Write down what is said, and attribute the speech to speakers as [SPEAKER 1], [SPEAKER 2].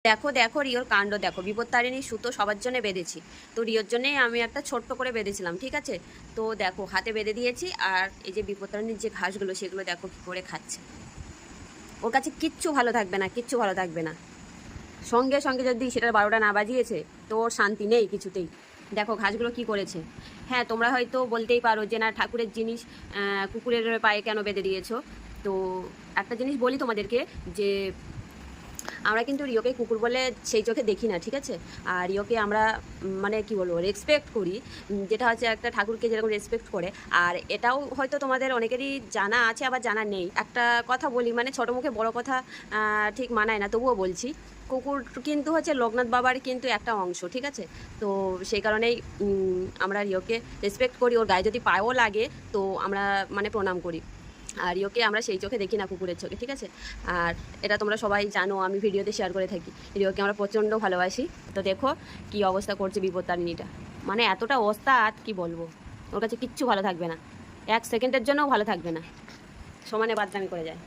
[SPEAKER 1] দেখো দেখো রিওর কাণ্ড দেখো, বিপত্তারিণী সুতো সবার জন্য বেঁধেছি। তো রিওর জন্যই আমি একটা ছোট্ট করে বেঁধেছিলাম, ঠিক আছে। তো দেখো হাতে বেঁধে দিয়েছি, আর এই যে বিপত্তারিণীর যে ঘাসগুলো সেগুলো দেখো কী করে খাচ্ছে। ওর কাছে কিচ্ছু ভালো থাকবে না, কিচ্ছু ভালো থাকবে না। সঙ্গে সঙ্গে যদি সেটার 12টা না বাজিয়েছে তো ওর শান্তি নেই কিছুতেই। দেখো ঘাসগুলো কি করেছে। হ্যাঁ, তোমরা হয়তো বলতেই পারো যে না, ঠাকুরের জিনিস কুকুরের পায়ে কেন বেঁধে দিয়েছো। তো একটা জিনিস বলি তোমাদেরকে, যে আমরা কিন্তু রিওকে কুকুর বলে সেই চোখে দেখি না, ঠিক আছে। আর রিওকে আমরা মানে কি বলবো, রেসপেক্ট করি, যেটা হচ্ছে একটা ঠাকুরকে যেরকম রেসপেক্ট করে। আর এটাও হয়তো তোমাদের অনেকেরই জানা আছে, আবার জানা নেই। একটা কথা বলি, মানে ছোটো মুখে বড় কথা ঠিক মানায় না, তবুও বলছি। কুকুর কিন্তু হচ্ছে লোকনাথ বাবার কিন্তু একটা অংশ, ঠিক আছে। তো সেই কারণেই আমরা রিওকে রেসপেক্ট করি। ওর গায়ে যদি পায়েও লাগে তো আমরা মানে প্রণাম করি। আর রিওকে আমরা সেই চোখে দেখি না, কুকুরের চোখে, ঠিক আছে। আর এটা তোমরা সবাই জানো, আমি ভিডিওতে শেয়ার করে থাকি। রিওকে আমরা প্রচণ্ড ভালোবাসি। তো দেখো কি অবস্থা করছে বিপত্তারিণীটা, মানে এতটা ওস্তাদ কি বলবো। ওর কাছে কিচ্ছু ভালো থাকবে না, 1 সেকেন্ডের জন্যও ভালো থাকবে না, সমানে বাদনামি করে যায়।